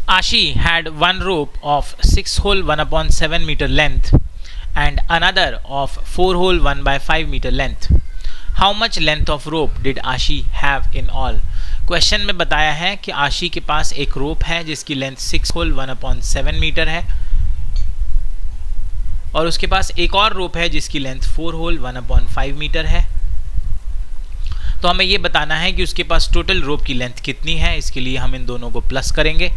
Ashi had one rope of 6 hole 1/7 meter length and another of 4 hole 1/5 meter length. How much length of rope did Ashi have in all? Question में बताया है कि आशी के पास एक रोप है जिसकी लेंथ 6 होल 1/7 मीटर है और उसके पास एक और रोप है जिसकी लेंथ 4 होल 1/5 मीटर है। तो हमें ये बताना है कि उसके पास टोटल रोप की लेंथ कितनी है। इसके लिए हम इन दोनों को प्लस करेंगे।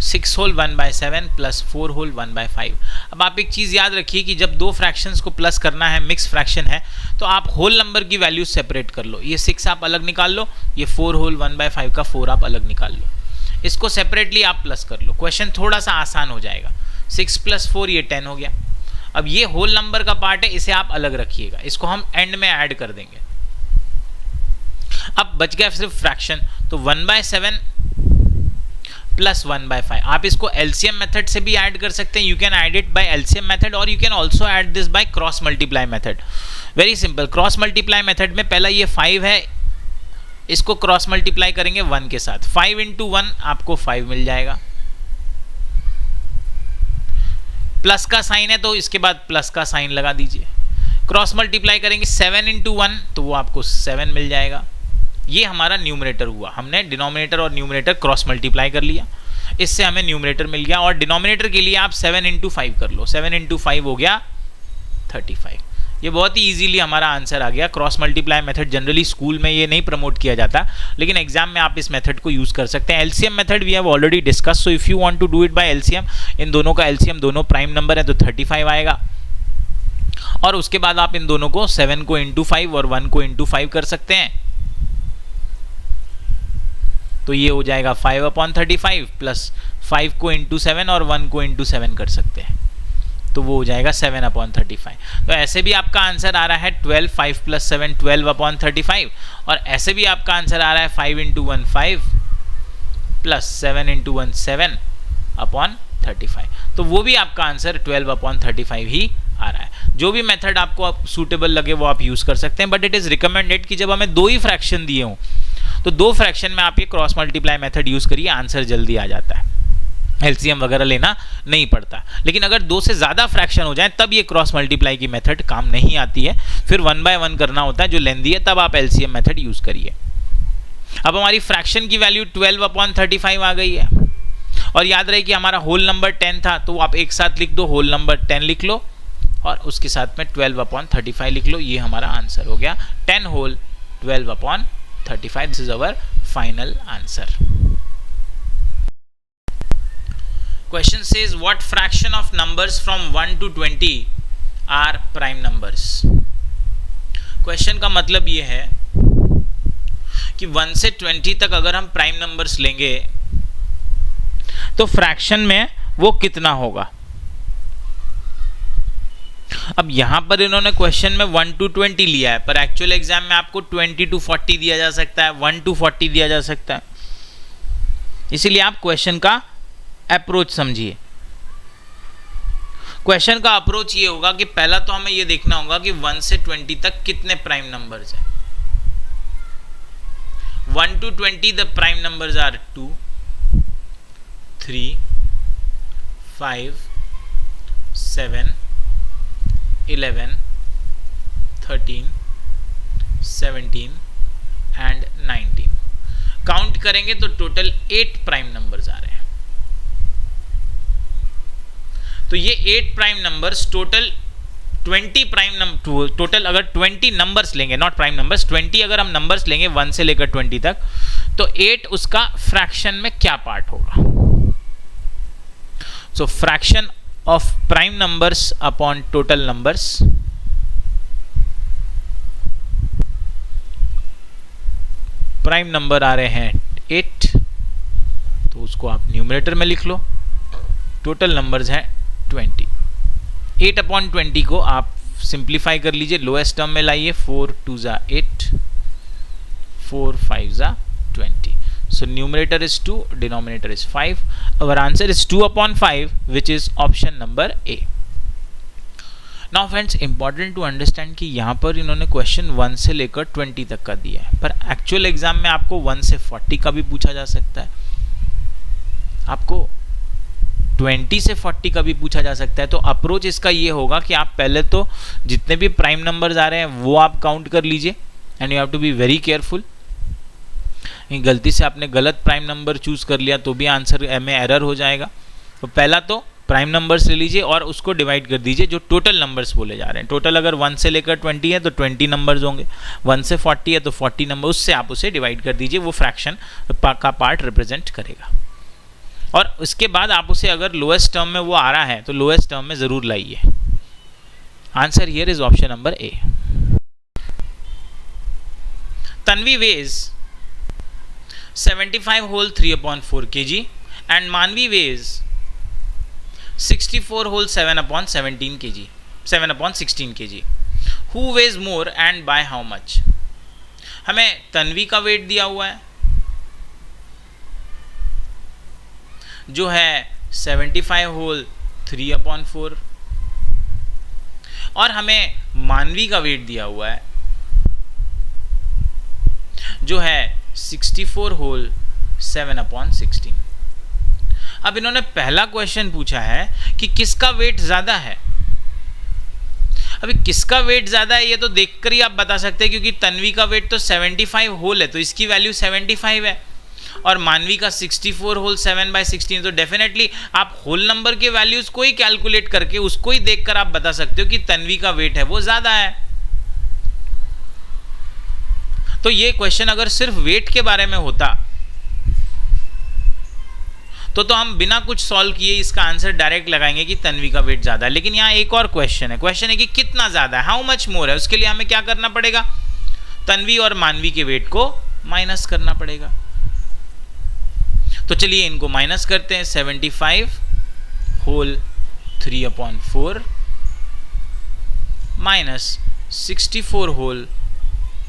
6 होल 1/7 प्लस 4 होल 1/5। अब आप एक चीज़ याद रखिए कि जब दो फ्रैक्शंस को प्लस करना है, मिक्स फ्रैक्शन है, तो आप होल नंबर की वैल्यू सेपरेट कर लो। ये 6 आप अलग निकाल लो, ये 4 होल 1/5 का 4 आप अलग निकाल लो, इसको सेपरेटली आप प्लस कर लो। क्वेश्चन थोड़ा सा आसान हो जाएगा। 6 + 4 ये 10 हो गया। अब ये होल नंबर का पार्ट है, इसे आप अलग रखिएगा, इसको हम एंड में ऐड कर देंगे। अब बच गया सिर्फ फ्रैक्शन, तो 1/7 प्लस 1/5। आप इसको एलसीएम मेथड से भी ऐड कर सकते हैं। You can add it by LCM method और you can also add this by cross multiply method. Very simple. Cross multiply method में पहला ये 5 है, इसको क्रॉस मल्टीप्लाई करेंगे 1 के साथ। 5 × 1 आपको 5 मिल जाएगा। प्लस का साइन है तो इसके बाद प्लस का साइन लगा दीजिए। क्रॉस मल्टीप्लाई करेंगे 7 × 1 तो वो आपको 7 मिल जाएगा। ये हमारा न्यूमरेटर हुआ। हमने डिनोमिनेटर और न्यूमरेटर क्रॉस मल्टीप्लाई कर लिया, इससे हमें न्यूमरेटर मिल गया। और डिनोमिनेटर के लिए आप 7 × 5 कर लो। 7 × 5 हो गया 35। ये बहुत ही इजीली हमारा आंसर आ गया। Cross multiply method generally school में ये नहीं प्रमोट किया जाता, लेकिन एग्जाम में आप इस मेथड को यूज कर सकते हैं। LCM method we have already discuss, so if you want to do it by LCM, इन दोनों का एलसीएम, दोनों प्राइम नंबर है तो 35 आएगा। और उसके बाद आप इन दोनों को 7 को × 5 और 1 को × 5 कर सकते हैं, तो ये हो जाएगा 5/35 प्लस 5 को × 7 और 1 को × 7 कर सकते हैं, तो वो हो जाएगा 7/35। तो ऐसे भी आपका आंसर आ रहा है 12, 5 + 7 12/35। और ऐसे भी आपका आंसर आ रहा है 5 × 1 5 प्लस 7 × 1 7/35। तो वो भी आपका आंसर 12/35 ही आ रहा है। जो भी मेथड आपको सूटेबल लगे वो आप यूज कर सकते हैं, बट इट इज रिकमेंडेड कि जब हमें 2 ही फ्रैक्शन दिए हों तो 2 फ्रैक्शन में आप ये क्रॉस मल्टीप्लाई मेथड यूज करिए, आंसर जल्दी आ जाता है, एलसीएम वगैरह लेना नहीं पड़ता। लेकिन अगर 2 से ज़्यादा फ्रैक्शन हो जाए तब ये क्रॉस मल्टीप्लाई की मेथड काम नहीं आती है, फिर 1/1 करना होता है जो लेंदी है, तब आप एलसीएम मेथड यूज करिए। अब हमारी फ्रैक्शन की वैल्यू 12/35 आ गई है और याद रहे कि हमारा होल नंबर 10 था, तो आप एक साथ लिख दो, होल नंबर 10 लिख लो और उसके साथ में 12/35 लिख लो। ये हमारा आंसर हो गया 10 whole 12/35। This is our final answer. Question says what fraction of numbers from 1 to 20 are prime numbers? Question का मतलब ये है कि 1 से 20 तक अगर हम प्राइम नंबर्स लेंगे तो फ्रैक्शन में वो कितना होगा। अब यहां पर इन्होंने क्वेश्चन में 1 to 20 लिया है, पर एक्चुअल एग्जाम में आपको 20 to 40 दिया जा सकता है, 1 to 40 दिया जा सकता है। इसीलिए आप क्वेश्चन का अप्रोच समझिए। क्वेश्चन का अप्रोच ये होगा कि पहला तो हमें ये देखना होगा कि 1 से 20 तक कितने प्राइम नंबर्स हैं। 1 to 20 the prime numbers are 2, 3, 5, 7, 11, 13, 17 and 19। Count करेंगे तो टोटल 8 प्राइम नंबर्स आ रहे हैं। तो ये 8 prime numbers total 20 prime number, total अगर 20 नंबर्स लेंगे, नॉट प्राइम नंबर्स, 20 अगर हम नंबर्स लेंगे 1 से लेकर 20 तक, तो 8 उसका फ्रैक्शन में क्या पार्ट होगा। So fraction of prime numbers upon total numbers, prime number आ रहे हैं 8, तो उसको आप न्यूमरेटर में लिख लो, टोटल नंबर्स हैं 20। 8/20 को आप सिंप्लीफाई कर लीजिए, लोएस्ट टर्म में लाइए, 4 2 ज़ा 8, 4 5 ज़ा 20. So numerator is 2, denominator is 5. Our answer is 2/5, which is option number A. Now friends, important to understand कि यहाँ पर इन्होंने क्वेश्चन 1 से लेकर 20 तक का दिया है, पर एक्चुअल एग्जाम में आपको 1 से 40 का भी पूछा जा सकता है, आपको 20 से 40 का भी पूछा जा सकता है. तो अप्रोच इसका ये होगा कि आप पहले तो जितने भी प्राइम नंबर्स आ रहे हैं वो आप काउंट कर लीजिए, and you have to be very careful. गलती से आपने गलत प्राइम नंबर चूज कर लिया तो भी आंसर में एरर हो जाएगा. तो पहला तो प्राइम नंबर्स ले लीजिए और उसको डिवाइड कर दीजिए जो टोटल नंबर्स बोले जा रहे हैं. टोटल अगर 1 से लेकर 20 है तो 20 नंबर्स होंगे, 1 से 40 है तो 40 नंबर, उससे आप उसे डिवाइड कर दीजिए, वो फ्रैक्शन का पार्ट रिप्रेजेंट करेगा. और उसके बाद आप उसे अगर लोएस्ट टर्म में वो आ रहा है तो लोएस्ट टर्म में जरूर लाइए. Answer here is option number A. Tanvi weighs 75 whole 3/4 kg and Manvi weighs 64 whole 7/17 kg, 7/16 kg. Who weighs more and by how much? हमें तन्वी का वेट दिया हुआ है जो है 75 whole 3/4 और हमें मानवी का वेट दिया हुआ है जो है 64 whole 7/16. अब इन्होंने पहला क्वेश्चन पूछा है कि किसका वेट ज्यादा है. अभी किसका वेट ज्यादा है ये तो देखकर ही आप बता सकते हैं, क्योंकि तन्वी का वेट तो 75 होल है तो इसकी वैल्यू 75 है और मानवी का 64 होल 7/16. तो डेफिनेटली आप होल नंबर के वैल्यूज को ही कैलकुलेट करके उसको ही देखकर आप बता सकते हो कि तन्वी का वेट है वो ज्यादा है. तो ये क्वेश्चन अगर सिर्फ वेट के बारे में होता तो हम बिना कुछ सॉल्व किए इसका आंसर डायरेक्ट लगाएंगे कि तन्वी का वेट ज्यादा है. लेकिन यहाँ एक और क्वेश्चन है कि कितना ज्यादा है, हाउ मच मोर है. उसके लिए हमें क्या करना पड़ेगा, तन्वी और मानवी के वेट को माइनस करना पड़ेगा. तो चलिए इनको माइनस करते हैं. 75 होल 3/4 माइनस 64 होल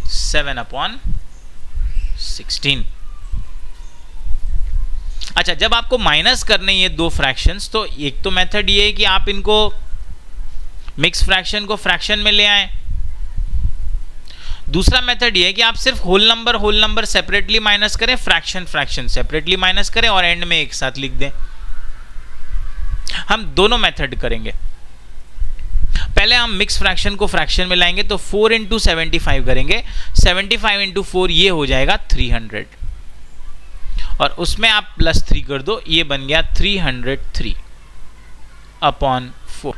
7/16. अच्छा, जब आपको माइनस करने ये दो फ्रैक्शंस तो एक तो मेथड ये है कि आप इनको मिक्स फ्रैक्शन को फ्रैक्शन में ले आए. दूसरा मेथड ये है कि आप सिर्फ होल नंबर सेपरेटली माइनस करें, फ्रैक्शन सेपरेटली माइनस करें और एंड में एक साथ लिख दें. हम दोनों मेथड करेंगे. पहले हम मिक्स फ्रैक्शन को फ्रैक्शन में लाएंगे तो 4 × 75 करेंगे. 75 × 4 ये हो जाएगा 300 और उसमें आप +3 कर दो, ये बन गया 303/4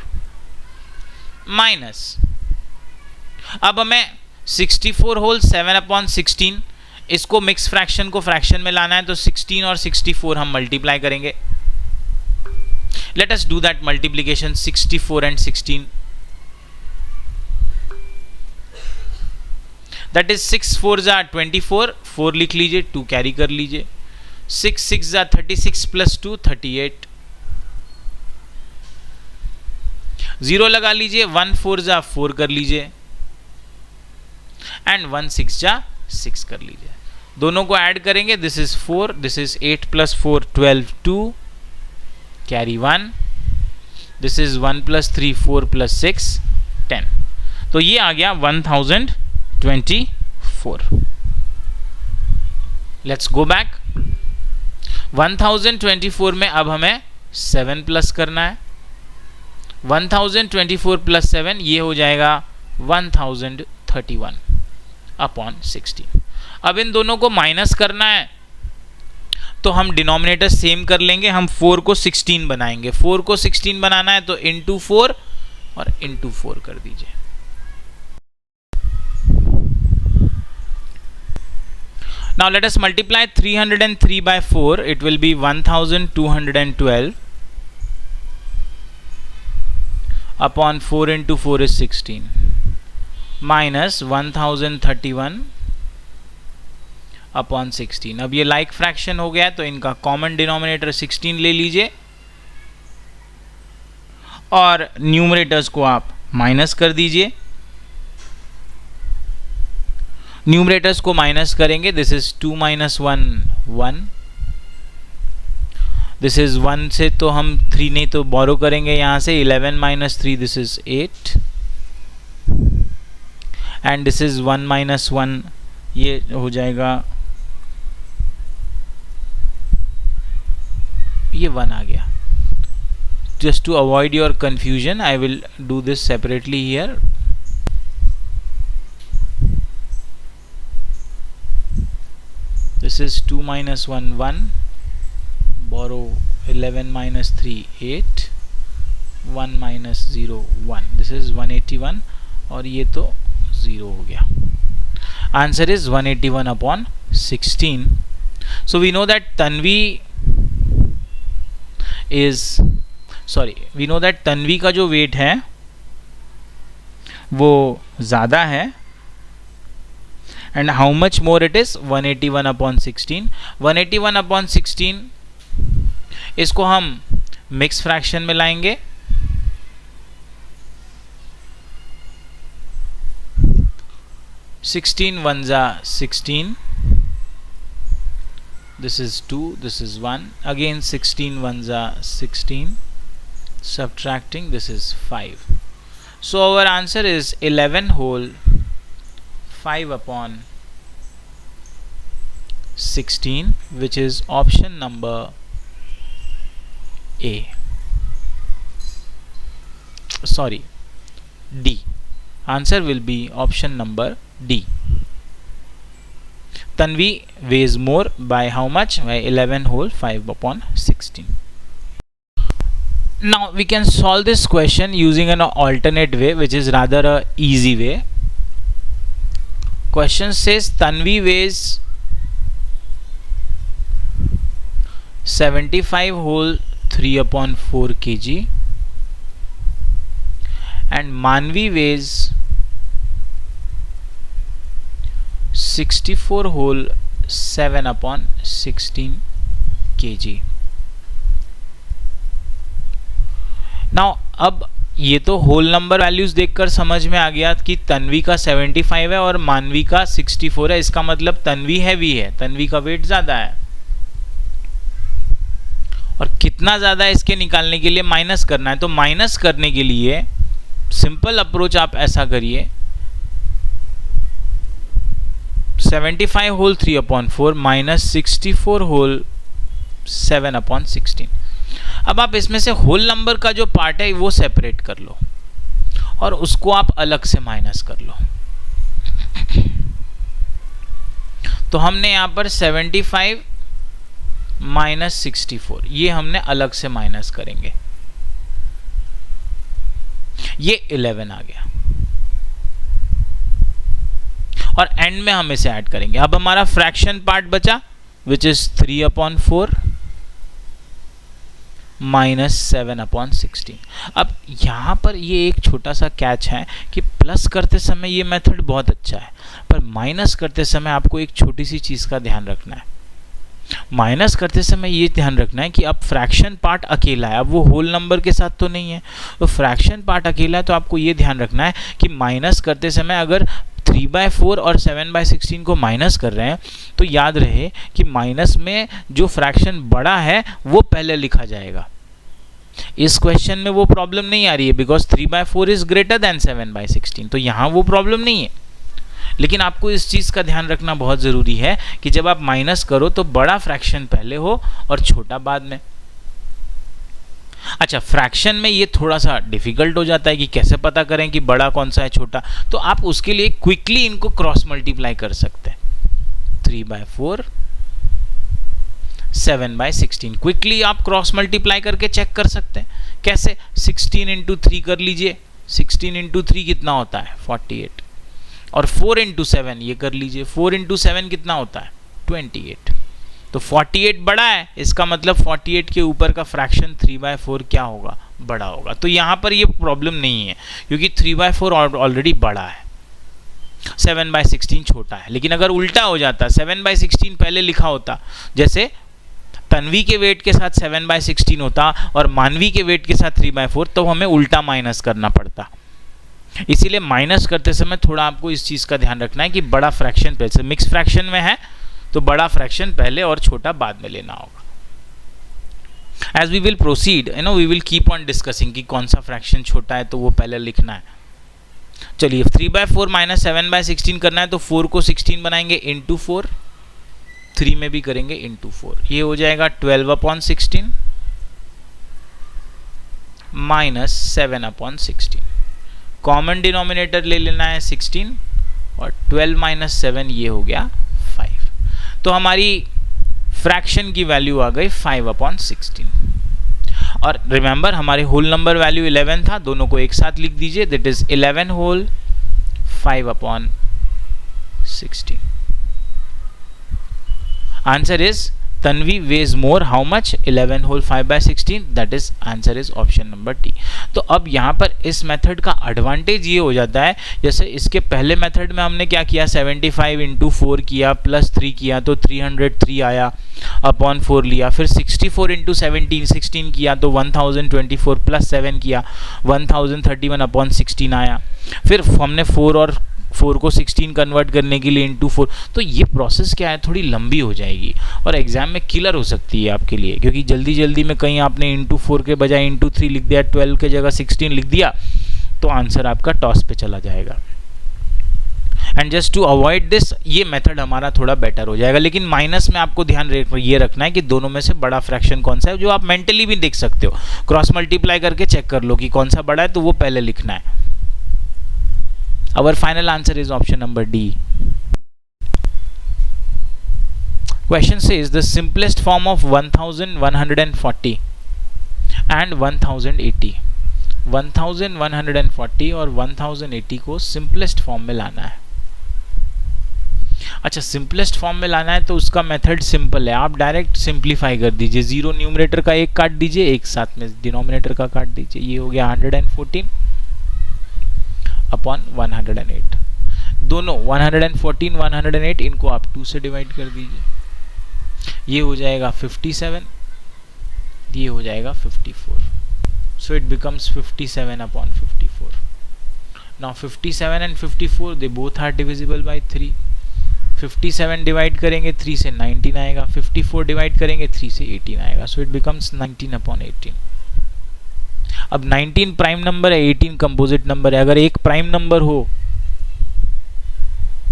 माइनस. अब हमें 64 होल 7/16 इसको मिक्स फ्रैक्शन को फ्रैक्शन में लाना है तो 16 और 64 हम मल्टीप्लाई करेंगे. Let us do that multiplication. 64 and 16 that is 6 4 ज़ा 24, 4 लिख लीजिए, 2 कैरी कर लीजिए. 6 6 ज़ा 36 + 2 38, 0 लगा लीजिए. 1 4 ज़ा 4 कर लीजिए एंड 1 6 ज़ा 6 कर लीजिए. दोनों को ऐड करेंगे. This is 4, this is 8 + 4 12, 2 carry 1. This is 1 + 3 4 + 6 10. तो ये आ गया 1024. Let's go back. 1024 में अब हमें 7 प्लस करना है. 1024 + 7 ये हो जाएगा 1031/16. अब इन दोनों को माइनस करना है तो हम डिनोमिनेटर सेम कर लेंगे. हम 4 को 16 बनाएंगे. 4 को 16 बनाना है तो × 4 और × 4 कर दीजिए. Now let us multiply 303/4. It will be 1212 upon 4 × 4 is 16 minus 1031/16. अब ये लाइक फ्रैक्शन हो गया तो इनका कॉमन डिनोमिनेटर 16 ले लीजिए और न्यूमरेटर्स को आप माइनस कर दीजिए। न्यूमरेटर्स को माइनस करेंगे, this is 2 minus 1 1, this is 1 से तो हम 3 नहीं तो बोरो करेंगे यहाँ से, 11 minus 3 this is 8, and this is 1 minus 1, ये हो जाएगा, ये 1 आ गया। Just to avoid your confusion, I will do this separately here. This is 2 minus 1 1, borrow 11 minus 3 8, 1 minus 0 1, this is 181 और ये तो 0 हो गया। Answer is 181 upon 16. So we know that Tanvi we know that Tanvi का जो वेट है वो ज़्यादा है, and how much more it is 181 upon 16। 181 upon 16 इसको हम मिक्स फ्रैक्शन में लाएंगे, सिक्सटीन वन जा 16, this is 2, this is 1, again 16 ones are 16, subtracting this is 5. So our answer is 11 whole 5 upon 16, which is option number A. Sorry, D. Answer will be option number D. Tanvi weighs more by how much? By 11 whole 5 upon 16. Now we can solve this question using an alternate way, which is rather a easy way. Question says Tanvi weighs 75 whole 3 upon 4 kg and Manvi weighs 64 whole 7 upon 16 kg. Now अब ये तो whole number values देखकर समझ में आ गया कि तन्वी का 75 है और मानवी का 64 है, इसका मतलब तन्वी हैवी है, तन्वी का वेट ज़्यादा है। और कितना ज़्यादा है इसके निकालने के लिए माइनस करना है, तो माइनस करने के लिए सिंपल अप्रोच आप ऐसा करिए, 75 whole 3 upon 4 minus 64 whole 7 upon 16। अब आप इसमें से होल नंबर का जो पार्ट है वो सेपरेट कर लो और उसको आप अलग से माइनस कर लो। तो हमने यहां पर 75 माइनस 64 ये हमने अलग से माइनस करेंगे, ये 11 आ गया और एंड में हम इसे ऐड करेंगे। अब हमारा फ्रैक्शन पार्ट बचा which is 3 upon 4 minus 7 upon 16। अब यहाँ पर ये एक छोटा सा कैच है कि प्लस करते समय ये मेथड बहुत अच्छा है, पर माइनस करते समय आपको एक छोटी सी चीज़ का ध्यान रखना है। माइनस करते समय ये ध्यान रखना है कि अब फ्रैक्शन पार्ट अकेला है, अब वो होल नंबर के साथ तो नहीं है, तो फ्रैक्शन पार्ट अकेला है, तो आपको ये ध्यान रखना है कि माइनस करते समय अगर 3/4 और 7/16 को माइनस कर रहे हैं तो याद रहे कि माइनस में जो फ्रैक्शन बड़ा है वो पहले लिखा जाएगा। इस क्वेश्चन में वो प्रॉब्लम नहीं आ रही है बिकॉज 3/4 इज ग्रेटर देन 7/16, तो यहाँ वो प्रॉब्लम नहीं है। लेकिन आपको इस चीज़ का ध्यान रखना बहुत ज़रूरी है कि जब आप माइनस करो तो बड़ा फ्रैक्शन पहले हो और छोटा बाद में। अच्छा, फ्रैक्शन में ये थोड़ा सा डिफिकल्ट हो जाता है कि कैसे पता करें कि बड़ा कौन सा है छोटा, तो आप उसके लिए क्विकली इनको क्रॉस मल्टीप्लाई कर सकते हैं। 3/4 7/16 क्विकली आप क्रॉस मल्टीप्लाई करके चेक कर सकते हैं। कैसे? 16 इंटू 3 कर लीजिए, 16 इंटू 3 कितना होता है 48, और 4 इंटू 7 ये कर लीजिए, 4 इंटू 7 कितना होता है 28। तो 48 बड़ा है, इसका मतलब 48 के ऊपर का फ्रैक्शन 3/4 क्या होगा, बड़ा होगा। तो यहाँ पर ये प्रॉब्लम नहीं है क्योंकि 3/4 ऑलरेडी बड़ा है, 7/16 छोटा है। लेकिन अगर उल्टा हो जाता, 7/16 पहले लिखा होता, जैसे तन्वी के वेट के साथ 7/16 होता और मानवी के वेट के साथ 3/4, तो हमें उल्टा माइनस करना पड़ता। इसीलिए माइनस करते समय थोड़ा आपको इस चीज़ का ध्यान रखना है कि बड़ा फ्रैक्शन पहले, मिक्स फ्रैक्शन में है तो बड़ा फ्रैक्शन पहले और छोटा बाद में लेना होगा। As we will proceed, we will keep on discussing कि कौन सा फ्रैक्शन छोटा है तो वो पहले लिखना है। चलिए 3/4 माइनस 7/16 करना है तो 4 को 16 बनाएंगे इंटू 4, 3 में भी करेंगे इंटू 4, ये हो जाएगा 12/16 माइनस 7/16। कॉमन डिनोमिनेटर ले लेना है 16 और 12 माइनस 7 ये हो गया 5। तो हमारी फ्रैक्शन की वैल्यू आ गई 5/16। और रिमेंबर हमारे होल नंबर वैल्यू 11 था, दोनों को एक साथ लिख दीजिए, that is 11 whole 5/16। Answer is Tanvi weighs more, how much? 11 whole 5/16, that is answer is option number D। तो अब यहाँ पर इस मेथड का एडवांटेज ये हो जाता है, जैसे इसके पहले मेथड में हमने क्या किया, 75 इंटू 4 किया प्लस 3 किया तो 303 आया, अपॉन 4 लिया, फिर 64 इंटू 16 किया तो 1024 प्लस 7 किया 1031 अपॉन 16 आया, फिर हमने 4 और 4 को 16 कन्वर्ट करने के लिए इंटू 4। तो ये प्रोसेस क्या है, थोड़ी लंबी हो जाएगी और एग्जाम में किलर हो सकती है आपके लिए, क्योंकि जल्दी जल्दी में कहीं आपने इंटू 4 के बजाय इंटू 3 लिख दिया, 12 के जगह 16 लिख दिया तो आंसर आपका टॉस पे चला जाएगा। And just to avoid this, ये मेथड हमारा थोड़ा बेटर हो जाएगा। लेकिन माइनस में आपको ध्यान ये रखना है कि दोनों में से बड़ा फ्रैक्शन कौन सा है, जो आप मेंटली भी देख सकते हो, क्रॉस मल्टीप्लाई करके चेक कर लो कि कौन सा बड़ा है तो वो पहले लिखना है। Our final answer is option number D. Question says the simplest form of 1140 and 1080. 1140 और 1080 को सिंपलेस्ट फॉर्म में लाना है। अच्छा, सिंपलेस्ट फॉर्म में लाना है तो उसका मेथड सिंपल है, आप डायरेक्ट सिंप्लीफाई कर दीजिए। 0 न्यूमरेटर का एक काट दीजिए, एक साथ में डिनोमिनेटर का काट दीजिए, ये हो गया 114 अपॉन 108। दोनों 114 108 इनको आप 2 से डिवाइड कर दीजिए, ये हो जाएगा 57, ये हो जाएगा 54। So it becomes 57 upon 54। Now 57 and 54 they both are divisible by 3। 57 divide करेंगे 3 से 19 आएगा, 54 डिवाइड करेंगे 3 से 18 आएगा। सो इट बिकम्स 19 अपॉन 18। अब 19 प्राइम नंबर है, 18 कंपोजिट नंबर है। अगर एक प्राइम नंबर हो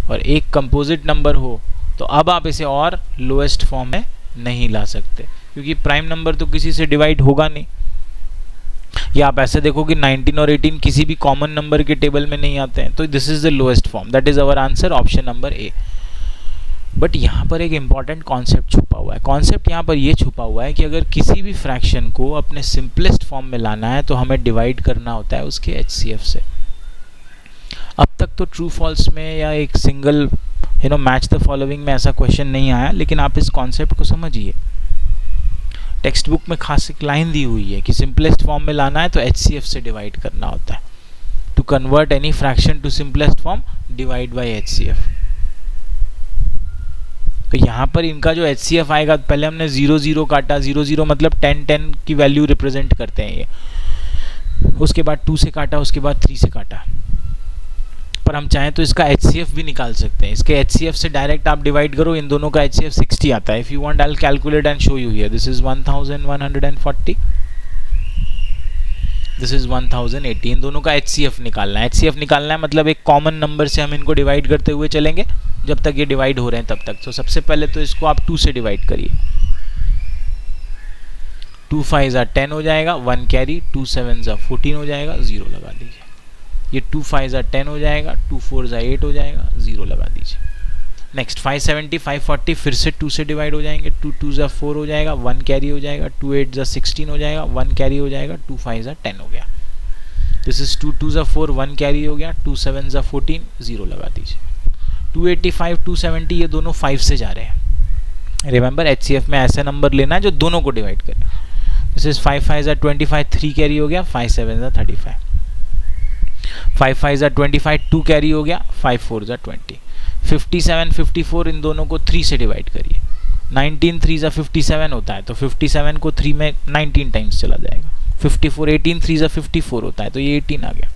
और एक कंपोजिट नंबर हो तो अब आप इसे और लोएस्ट फॉर्म में नहीं ला सकते, क्योंकि प्राइम नंबर तो किसी से डिवाइड होगा नहीं। या आप ऐसे देखो कि 19 और 18 किसी भी कॉमन नंबर के टेबल में नहीं आते हैं, तो this is the lowest form, that is our answer, option number A. But यहाँ पर एक इंपॉर्टेंट कॉन्सेप्ट छुपा हुआ है। कॉन्सेप्ट यहाँ पर ये छुपा हुआ है कि अगर किसी भी फ्रैक्शन को अपने सिंपलेस्ट फॉर्म में लाना है तो हमें डिवाइड करना होता है उसके एचसीएफ से। अब तक तो ट्रू फॉल्स में या एक सिंगल मैच द फॉलोइंग में ऐसा क्वेश्चन नहीं आया, लेकिन आप इस कॉन्सेप्ट को समझिए। टेक्स्ट बुक में खास एक लाइन दी हुई है कि सिंपलेस्ट फॉर्म में लाना है तो एचसीएफ से डिवाइड करना होता है। To convert any fraction to simplest form, divide by HCF. तो यहाँ पर इनका जो एचसीएफ आएगा, पहले हमने 0 0 काटा, 0 0 मतलब 10 10 की वैल्यू रिप्रेजेंट करते हैं ये, उसके बाद 2 से काटा, उसके बाद 3 से काटा। पर हम चाहें तो इसका एचसीएफ भी निकाल सकते हैं। इसके एचसीएफ से डायरेक्ट आप डिवाइड करो, इन दोनों का एचसीएफ 60 आता है। If you want I will calculate and show you here. This is 1140, this is 1080। इन दोनों का एचसीएफ निकालना है। एचसीएफ निकालना है मतलब एक कॉमन नंबर से हम इनको डिवाइड करते हुए चलेंगे जब तक ये डिवाइड हो रहे हैं तब तक। तो सबसे पहले तो इसको आप 2 से डिवाइड करिए। 2 5 10 हो जाएगा, 1 कैरी, 2 7 14 हो जाएगा, 0 लगा दीजिए। ये 2 5 10 हो जाएगा, 2 4 8 हो जाएगा, 0 लगा दीजिए। नेक्स्ट 570 540 फिर से 2 से डिवाइड हो जाएंगे, 2 2 4 हो जाएगा, 1 कैरी हो जाएगा, 2 8 16 हो जाएगा, 1 कैरी हो जाएगा, 2 5 10 हो गया। दिस इज 2 2 4 1 कैरी हो गया, 2 7 14, 0 लगा दीजिए। 285 270 ये दोनों 5 से जा रहे हैं। रिमेंबर एचसीएफ में ऐसे नंबर लेना है जो दोनों को डिवाइड करे। दिस इज 5 5 25, 3 कैरी हो गया, 5 7 35, 5 5 25, 2 कैरी हो गया, 5 4 20, 57 54 इन दोनों को 3 से डिवाइड करिए। 19 3 जा 57 होता है, तो 57 को 3 में 19 टाइम्स चला जाएगा। 54 18 3 जा 54 होता है, तो ये 18 आ गया।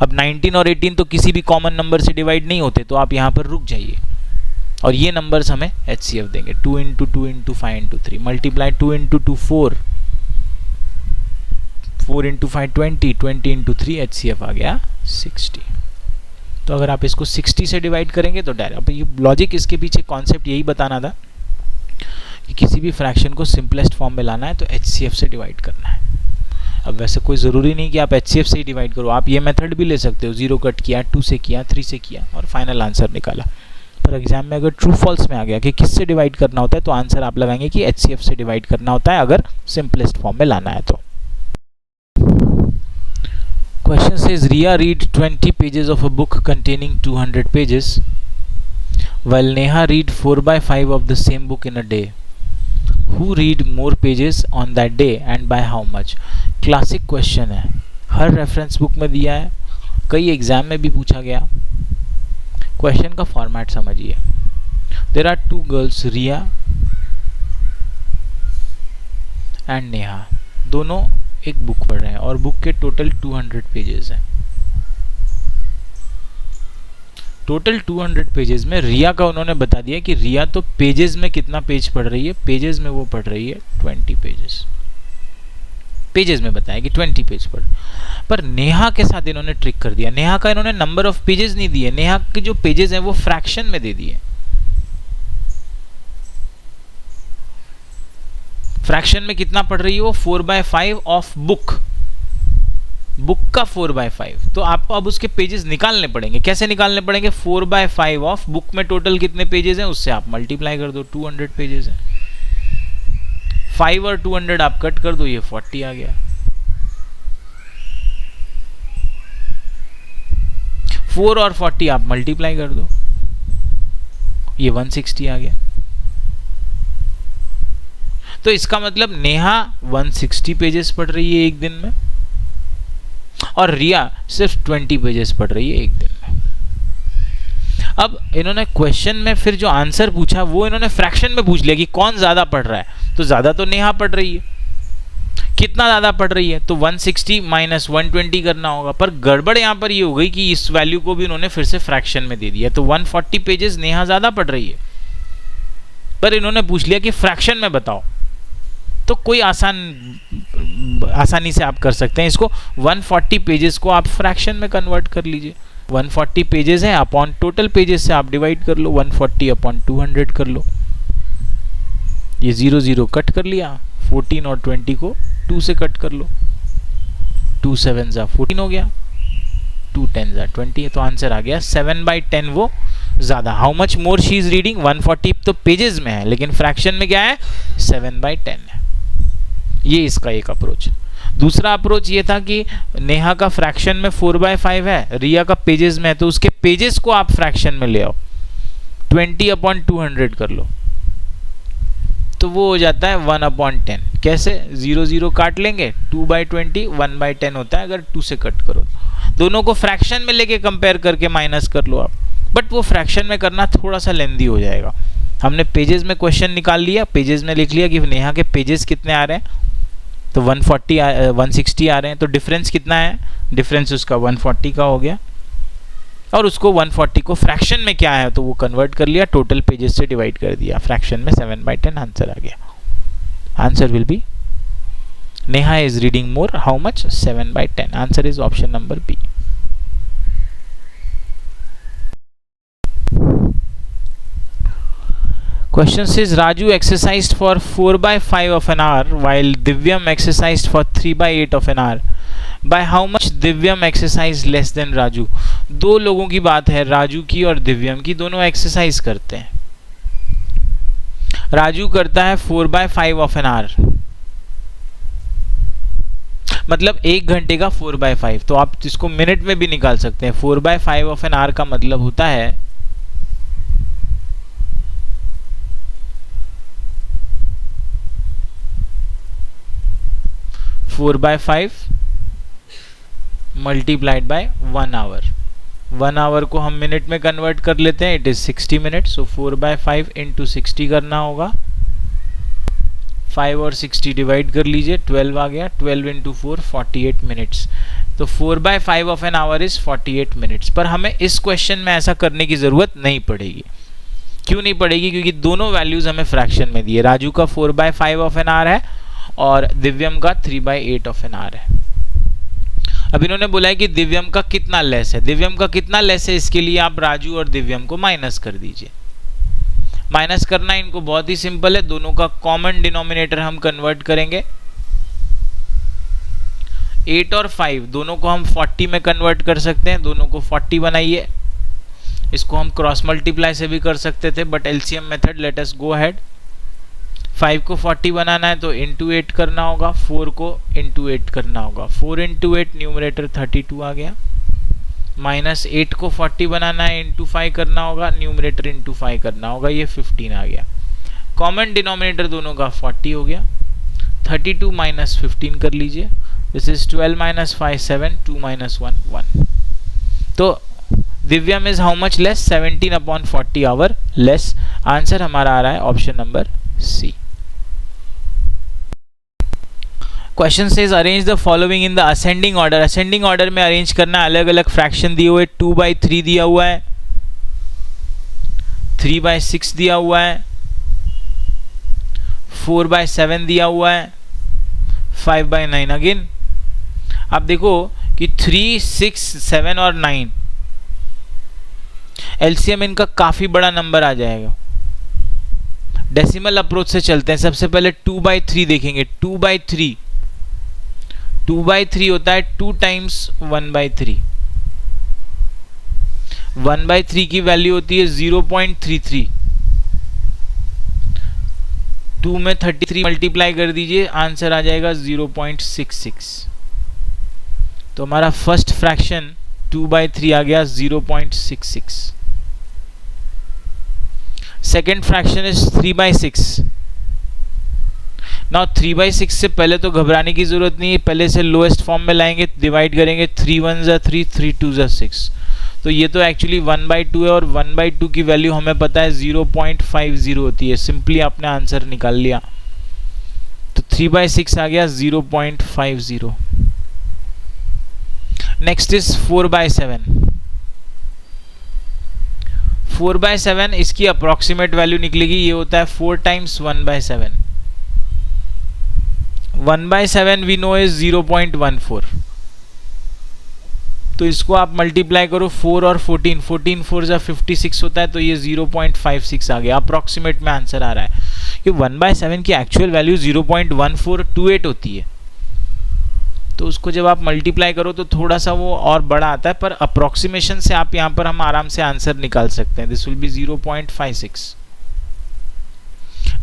अब 19 और 18 तो किसी भी कॉमन नंबर से डिवाइड नहीं होते, तो आप यहाँ पर रुक जाइए और ये नंबर्स हमें HCF देंगे। 2 into 2 into 5 into 3 multiply 2 into 2 4, 4 into 5 20, 20 into 3 HCF आ गया 60। तो अगर आप इसको 60 से डिवाइड करेंगे तो डायरेक्ट, ये लॉजिक इसके पीछे कॉन्सेप्ट यही बताना था कि किसी भी फ्रैक्शन को सिंपलेस्ट फॉर्म में लाना है तो HCF से डिवाइड करना है। अब वैसे कोई ज़रूरी नहीं कि आप HCF से ही डिवाइड करो, आप ये मेथड भी ले सकते हो, 0 कट किया, 2 से किया, 3 से किया और फाइनल आंसर निकाला। पर एग्जाम में अगर ट्रू फॉल्स में आ गया कि किससे डिवाइड करना होता है, तो आंसर आप लगाएंगे कि HCF से डिवाइड करना होता है अगर सिंपलेस्ट फॉर्म में लाना है तो। Question says Riya read 20 pages of a book containing 200 pages while Neha read 4/5 of the same book in a day. Who read more pages on that day and by how much? Classic question है, हर reference book में दिया है, कई exam में भी पूछा गया। Question का फॉर्मेट समझिए। There are two girls, Riya and Neha, दोनों एक बुक पढ़ रहे हैं और बुक के टोटल 200 पेजेस हैं। टोटल 200 पेजेस में रिया का उन्होंने बता दिया कि रिया तो पेजेस में कितना पेज पढ़ रही है, पेजेस में वो पढ़ रही है 20 पेजेस। पेजेस में बताया कि 20 पेज पर नेहा के साथ इन्होंने ट्रिक कर दिया। नेहा का इन्होंने नंबर ऑफ पेजेस नहीं दिए, नेहा के जो पेजेस हैं वो फ्रैक्शन में दे दिए। फ्रैक्शन में कितना पढ़ रही है वो, 4/5 ऑफ बुक, बुक का 4/5। तो आपको अब उसके पेजेस निकालने पड़ेंगे। कैसे निकालने पड़ेंगे? 4/5 ऑफ बुक में टोटल कितने पेजेस हैं उससे आप मल्टीप्लाई कर दो, 200 पेजेस हैं। 5 और 200 आप कट कर दो, ये 40 आ गया। 4 और 40 आप मल्टीप्लाई कर दो, ये 160 आ गया। तो इसका मतलब नेहा 160 पेजेस पढ़ रही है एक दिन में और रिया सिर्फ 20 पेजेस पढ़ रही है एक दिन में। अब इन्होंने क्वेश्चन में फिर जो आंसर पूछा वो इन्होंने फ्रैक्शन में पूछ लिया कि कौन ज्यादा पढ़ रहा है, तो ज्यादा तो नेहा पढ़ रही है। कितना ज्यादा पढ़ रही है? तो 160 माइनस 120 करना होगा। पर गड़बड़ यहां पर ये हो गई कि इस वैल्यू को भी उन्होंने फिर से फ्रैक्शन में दे दिया, तो 140 पेजेस नेहा ज्यादा पढ़ रही है। पर इन्होंने पूछ लिया कि फ्रैक्शन में बताओ, तो कोई आसानी से आप कर सकते हैं इसको। 140 पेजेस को आप फ्रैक्शन में कन्वर्ट कर लीजिए। 140 पेजेस हैं, अपॉन टोटल पेजेस से आप डिवाइड कर लो, 140 अपॉन 200 कर लो। ये 0 0 कट कर लिया, 14 और 20 को 2 से कट कर लो, 2 7 जा 14 हो गया, 2 10 जा 20 है। तो आंसर आ गया 7/10 वो ज्यादा। How much more she is reading? 140 तो पेजेस में है, लेकिन फ्रैक्शन में क्या है? 7/10 है। ये इसका एक अप्रोच। दूसरा अप्रोच ये था कि नेहा का फ्रैक्शन में 4/5 है, रिया का पेजेस में है, तो उसके पेजेस को आप फ्रैक्शन में ले आओ, 20 अपॉन 200 कर लो, तो वो हो जाता है 1/10। कैसे? 0 0 काट लेंगे, 2/20 1/10 होता है अगर 2 से कट करो। दोनों को फ्रैक्शन में लेके कंपेयर करके माइनस कर लो आप, बट वो फ्रैक्शन में करना थोड़ा सा लेंदी हो जाएगा। हमने पेजेस में क्वेश्चन निकाल लिया, पेजेस में लिख लिया कि नेहा के पेजेस कितने आ रहे हैं, तो 160 आ रहे हैं। तो डिफरेंस कितना है? डिफरेंस उसका 140 का हो गया, और उसको 140 को फ्रैक्शन में क्या है तो वो कन्वर्ट कर लिया, टोटल पेजेस से डिवाइड कर दिया, फ्रैक्शन में 7/10 आंसर आ गया। Answer will be Neha is reading more, how much? 7/10। Answer is option number B. Question says Raju exercised for 4/5 of an hour while Divyam exercised for 3/8 of an hour. By how much Divyam exercised less than Raju? दो लोगों की बात है, राजू की और दिव्यम की, दोनों exercise करते हैं। राजू करता है 4/5 of an hour, मतलब 1 घंटे का 4/5। तो आप इसको मिनट में भी निकाल सकते हैं। 4/5 of an hour का मतलब होता है 4/5 मल्टीप्लाइड बाय 1 आवर। 1 आवर को हम मिनट में कन्वर्ट कर लेते हैं, it is 60 minute. So 4/5 into 60 करना होगा, 5 और 60 डिवाइड कर लीजिए, 12 आ गया, 12 इंटू 4 48 मिनट्स। तो 4/5 of an hour is 48 minutes. पर हमें इस क्वेश्चन में ऐसा करने की जरूरत नहीं पड़ेगी। क्यों नहीं पड़ेगी? क्योंकि दोनों वैल्यूज हमें फ्रैक्शन में दिए, राजू का 4/5 ऑफ एन आवर है और दिव्यम का 3/8 ऑफ एन आवर है। अब इन्होंने बोला है कि दिव्यम का कितना लेस है, दिव्यम का कितना लेस है, इसके लिए आप राजू और दिव्यम को माइनस कर दीजिए। माइनस करना इनको बहुत ही सिंपल है, दोनों का कॉमन डिनोमिनेटर हम कन्वर्ट करेंगे। 8 और 5 दोनों को हम 40 में कन्वर्ट कर सकते हैं, दोनों को 40 बनाइए। इसको हम क्रॉस मल्टीप्लाई से भी कर सकते थे, but LCM method, late us go ahead. 5 को 40 बनाना है तो इंटू 8 करना होगा, 4 को इंटू 8 करना होगा, 4 इंटू 8 न्यूमरेटर 32 आ गया। माइनस 8 को 40 बनाना है, इंटू 5 करना होगा, न्यूमरेटर इंटू 5 करना होगा, ये 15 आ गया। कॉमन डिनोमिनेटर दोनों का 40 हो गया। 32 माइनस 15 कर लीजिए, दिस इज 12 माइनस 5 7, 2 माइनस 1 1। तो Divyam is how much less? 17/40 hour less. Answer हमारा आ रहा है option number C. Question says arrange the following in the ascending order. Ascending order में अरेंज करना, अलग अलग फ्रैक्शन दिए हुए, 2/3 दिया हुआ है, 3/6 दिया हुआ है, 4/7 दिया हुआ है, 5/9। अगेन आप देखो कि 3, 6, 7 और 9 एलसीएम इनका काफी बड़ा नंबर आ जाएगा। डेसिमल अप्रोच से चलते हैं। सबसे पहले 2/3 देखेंगे। 2/3 होता है 2 टाइम्स 1/3। 1/3 की वैल्यू होती है 0.33। 2 में 33 मल्टीप्लाई कर दीजिए, आंसर आ जाएगा 0.66। तो हमारा फर्स्ट फ्रैक्शन 2/3 आ गया 0.66। Second fraction is 3/6। नाउ 3/6 से पहले तो घबराने की जरूरत नहीं है, पहले से लोएस्ट फॉर्म में लाएंगे, डिवाइड करेंगे, 3 1 जा 3, 3 2 जा 6। तो ये तो एक्चुअली 1/2 है और 1/2 की वैल्यू हमें पता है 0.50 होती है। सिंपली आपने आंसर निकाल लिया, तो 3/6 आ गया 0.50। Next is 4/7। 4/7 इसकी अप्रोक्सीमेट वैल्यू निकलेगी, ये होता है 4 टाइम्स 1/7। 1/7 we know is 0.14। तो इसको आप मल्टीप्लाई करो 4 और 14, 14 4 जा 56 होता है, तो ये 0.56 आ गया। अप्रोक्सीमेट में आंसर आ रहा है कि 1/7 की एक्चुअल वैल्यू 0.1428 होती है। तो उसको जब आप मल्टीप्लाई करो तो थोड़ा सा वो और बड़ा आता है, पर अप्रोक्सीमेशन से आप यहाँ पर हम आराम से आंसर निकाल सकते हैं। This will be 0.56।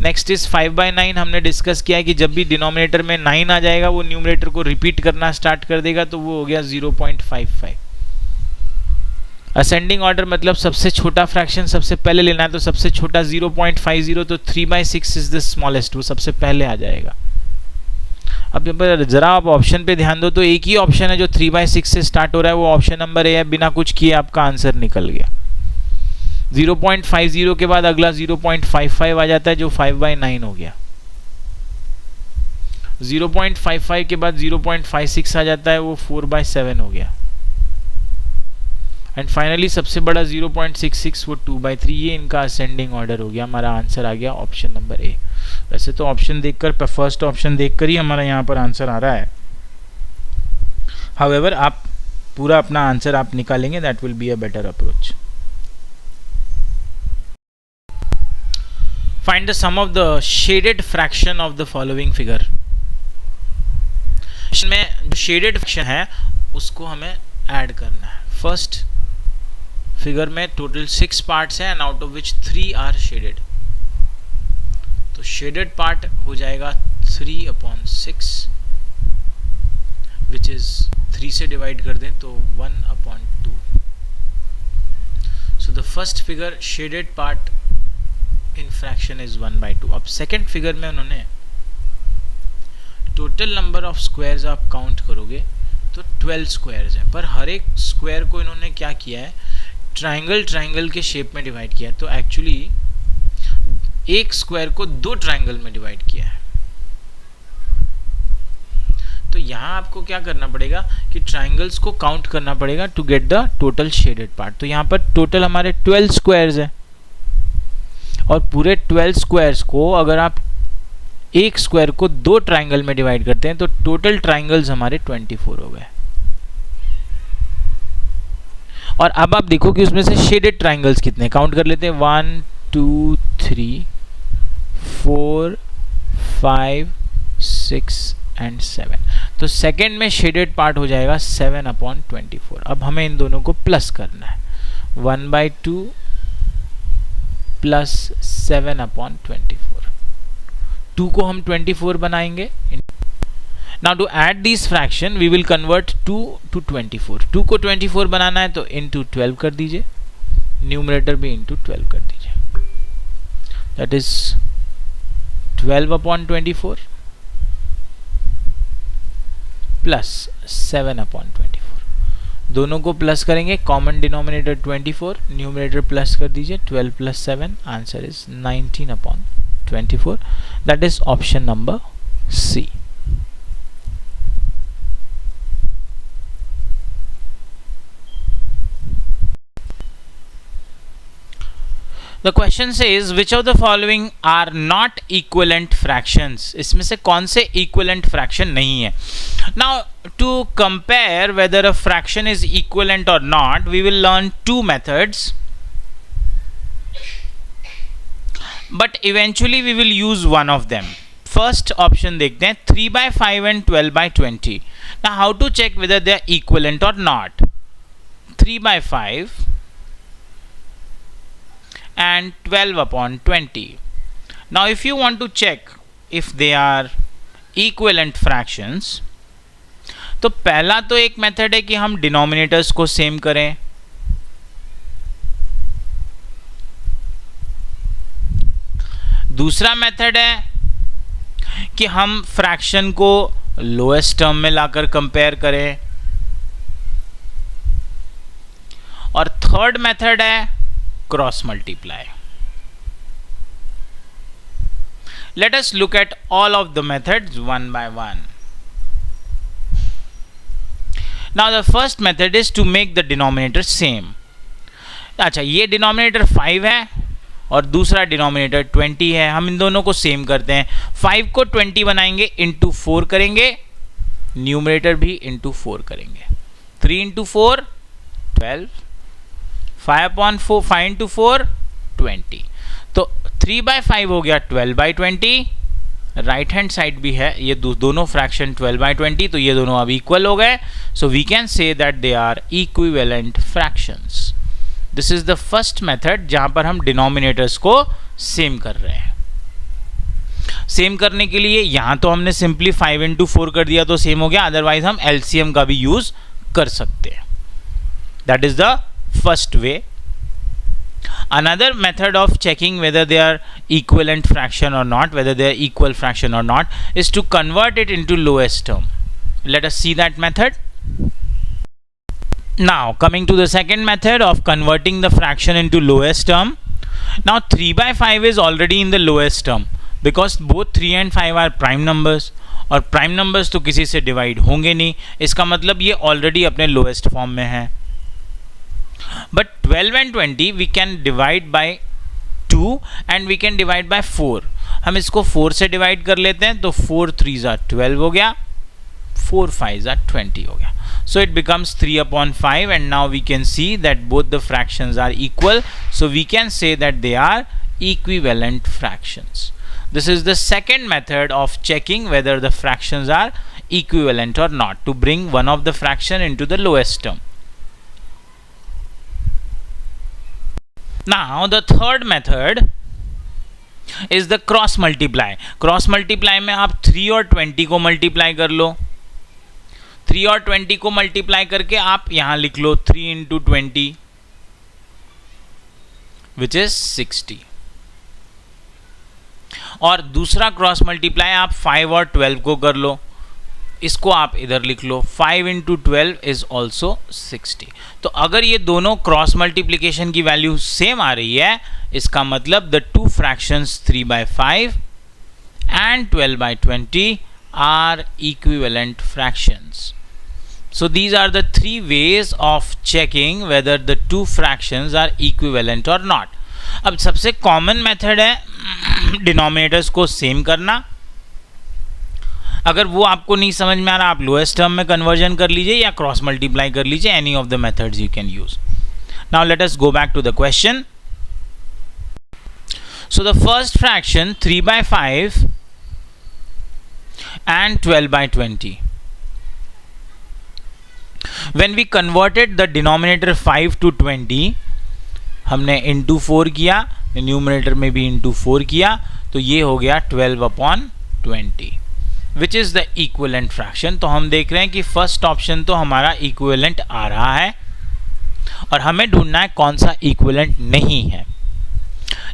Next is 5/9। हमने डिस्कस किया है कि जब भी डिनोमिनेटर में 9 आ जाएगा वो न्यूमरेटर को रिपीट करना स्टार्ट कर देगा, तो वो हो गया 0.55। असेंडिंग ऑर्डर मतलब सबसे छोटा फ्रैक्शन सबसे पहले लेना है, तो सबसे छोटा 0.50, तो 3/6 इज द स्मॉलेस्ट, वो सबसे पहले आ जाएगा। अब जरा आप ऑप्शन पे ध्यान दो, तो एक ही ऑप्शन है जो 3/6 से स्टार्ट हो रहा है, वो ऑप्शन नंबर ए है। बिना कुछ किए आपका आंसर निकल गया। 0.50 के बाद अगला 0.55 आ जाता है, जो 5/9 हो गया। 0.55 के बाद 0.56 आ जाता है, वो 4/7 हो गया। एंड फाइनली सबसे बड़ा 0.66, वो 2/3। ये इनका असेंडिंग ऑर्डर हो गया। हमारा आंसर आ गया ऑप्शन नंबर ए। वैसे तो ऑप्शन देखकर, फर्स्ट ऑप्शन देखकर ही हमारा यहाँ पर आंसर आ रहा है। हाउएवर आप पूरा अपना आंसर आप निकालेंगे, that will be a better approach. Find the sum of the shaded fraction of the following figure. इसमें जो शेडेड फ्रैक्शन है उसको हमें ऐड करना है। फर्स्ट फिगर में टोटल 6 पार्ट्स हैं, and out of which 3 are shaded. तो शेडेड पार्ट हो जाएगा 3/6, विच इज 3 से डिवाइड कर दें तो 1/2। So the first figure shaded part in fraction is 1/2। अब सेकेंड फिगर में उन्होंने टोटल नंबर ऑफ स्क्वायर्स आप काउंट करोगे तो 12 स्क्वायर्स हैं, पर हर एक स्क्वायर को इन्होंने क्या किया है, ट्रायंगल के शेप में डिवाइड किया है। तो एक्चुअली एक स्क्वायर को दो ट्रायंगल में डिवाइड किया है। तो यहाँ आपको क्या करना पड़ेगा कि ट्रायंगल्स को काउंट करना पड़ेगा to get the total shaded part. तो यहाँ पर टोटल हमारे 12 स्क्वायर्स है, और पूरे 12 स्क्वायर्स को अगर आप एक स्क्वायर को दो ट्रायंगल में डिवाइड करते हैं तो टोटल ट्रायंगल्स हमारे 24 हो गए। और अब आप देखो कि उसमें से शेडेड ट्रायंगल्स कितने, काउंट कर लेते हैं, 1 2 3 4 5 6 एंड 7। तो सेकेंड में शेडेड पार्ट हो जाएगा 7/24। अब हमें इन दोनों को प्लस करना है, 1/2 प्लस 7/24। 2 को हम 24 बनाएंगे। Now to add this fraction we will convert 2 to 24। 2 को 24 बनाना है तो इंटू 12 कर दीजिए, न्यूमरेटर भी इंटू 12 कर दीजिए, दैट इज 12/24 प्लस 7/24। दोनों को प्लस करेंगे, कॉमन डिनोमिनेटर 24, न्यूमरेटर प्लस कर दीजिए, 12 plus 7, answer is 19/24। That is option number C. The question says which of the following are not equivalent fractions। इसमें से कौन से equivalent fraction नहीं है। Now to compare whether a fraction is equivalent or not, we will learn two methods, but eventually we will use one of them। First option देखते हैं, 3/5 and 12/20। Now how to check whether they are equivalent or not। 3/5 and 12/20। Now if you want to check if they are equivalent fractions, तो पहला तो एक method है कि हम denominators को सेम करें, दूसरा मेथड है कि हम फ्रैक्शन को लोएस्ट टर्म में लाकर कंपेयर करें, और थर्ड मेथड है cross multiply. Let us look at all of the methods one by one। Now the first method is to make the denominator same। अच्छा, ये डिनोमिनेटर 5 है और दूसरा डिनोमिनेटर 20 है, हम इन दोनों को सेम करते हैं। 5 को 20 बनाएंगे, इंटू 4 करेंगे, न्यूमरेटर भी इंटू 4 करेंगे, 3 इंटू 4 12, 5/4, 5 इंटू 4 20। तो 3/5 हो गया 12/20। राइट हैंड साइड भी है, ये दोनों फ्रैक्शन 12/20, तो ये दोनों अब इक्वल हो गए। So we can say that they are equivalent fractions. This is the first method जहां पर हम डिनोमिनेटर्स को सेम कर रहे हैं। सेम करने के लिए यहां तो हमने सिंपली 5 इंटू 4 कर दिया तो सेम हो गया, अदरवाइज हम एलसीएम का भी यूज कर सकते हैं। That is the first way। Another method of checking whether they are equivalent fraction or not, whether they are equal fraction or not, is to convert it into lowest term। Let us see that method। Now coming to the second method of converting the fraction into lowest term। Now 3/5 is already in the lowest term because both 3 and 5 are prime numbers, और prime numbers तो किसी से divide होंगे नहीं, इसका मतलब ये already अपने लोएस्ट फॉर्म में है। But 12 and 20 we can divide by 2 and we can divide by 4। हम इसको 4 से डिवाइड कर लेते हैं, तो 4 3s are 12 हो गया, 4 5s are 20 हो गया। So it becomes 3/5 and now we can see that both the fractions are equal, so we can say that they are equivalent fractions। This is the second method of checking whether the fractions are equivalent or not, to bring one of the fraction into the lowest term। Now the third method is the cross multiply। Cross multiply में आप 3 और 20 को multiply कर लो, 3 और 20 को multiply करके आप यहां लिख लो 3 इंटू 20 विच इज 60, और दूसरा क्रॉस मल्टीप्लाई आप 5 और 12 को कर लो, इसको आप इधर लिख लो, 5 इंटू 12 इज ऑल्सो 60। तो अगर ये दोनों क्रॉस मल्टीप्लीकेशन की वैल्यू सेम आ रही है, इसका मतलब the two fractions 3/5 and 12/20 are equivalent fractions. So these are the three ways of checking whether the two fractions are equivalent or not. अब सबसे कॉमन मेथड है डिनोमिनेटर्स को सेम करना। अगर वो आपको नहीं समझ में आ रहा, आप लोएस्ट टर्म में कन्वर्जन कर लीजिए या क्रॉस मल्टीप्लाई कर लीजिए, any of the methods you can use. Now let us go back to the question. So the first fraction 3/5 and 12/20. When we converted the denominator 5 to 20, हमने into 4 किया, numerator में भी into 4 किया, तो ये हो गया 12/20, which is the equivalent fraction। तो हम देख रहे हैं कि फर्स्ट ऑप्शन तो हमारा इक्विवेलेंट आ रहा है और हमें ढूंढना है कौन सा इक्विवेलेंट नहीं है।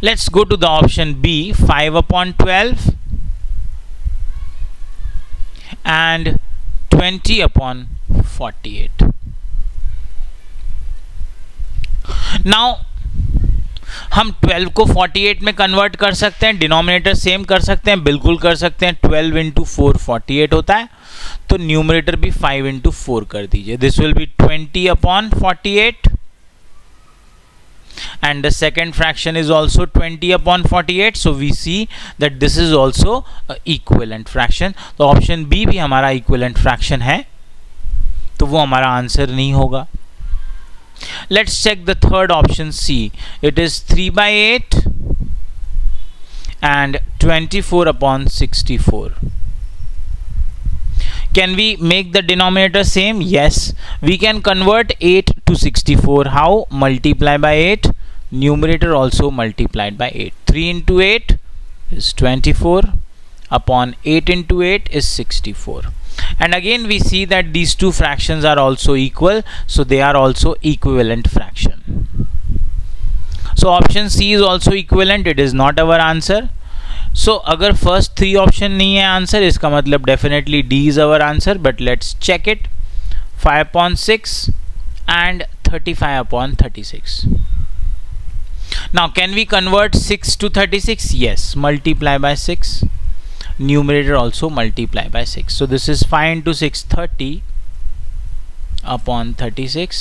Let's go to the option B, 5/12 and 20/48. Now हम 12 को 48 में कन्वर्ट कर सकते हैं, डिनोमिनेटर सेम कर सकते हैं, बिल्कुल कर सकते हैं। 12 इंटू 4 48 होता है, तो न्यूमरेटर भी 5 इंटू 4 कर दीजिए। This will be 20/48 and the second fraction is also 20/48, so we see that this is also a equivalent fraction। तो ऑप्शन बी भी हमारा इक्विवेलेंट फ्रैक्शन है, तो वो हमारा आंसर नहीं होगा। Let's check the third option C, it is 3/8 and 24/64। Can we make the denominator same? Yes, we can convert 8 to 64. How? Multiply by 8, numerator also multiplied by 8. 3 into 8 is 24 upon 8 into 8 is 64. And again we see that these two fractions are also equal, so they are also equivalent fraction. So option C is also equivalent, it is not our answer. So अगर first 3 option नहीं है answer, इसका मतलब definitely D is our answer, but let's check it. 5/6 and 35/36. Now can we convert 6 to 36? Yes, multiply by 6, numerator also multiply by 6. So this is 5 into 6, 30/36.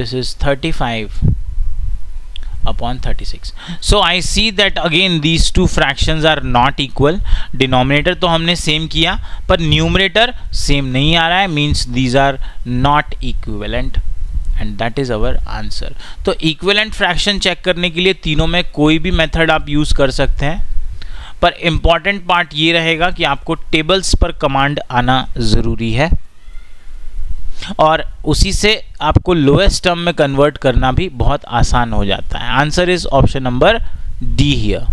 This is 35/36. So I see that again these two fractions are not equal. Denominator तो हमने same किया, पर numerator same नहीं आ रहा है, means these are not equivalent and that is our answer. तो equivalent fraction check करने के लिए तीनों में कोई भी मेथड आप यूज कर सकते हैं, पर इम्पॉर्टेंट पार्ट ये रहेगा कि आपको टेबल्स पर कमांड आना ज़रूरी है और उसी से आपको लोएस्ट टर्म में कन्वर्ट करना भी बहुत आसान हो जाता है। Answer is option number D here.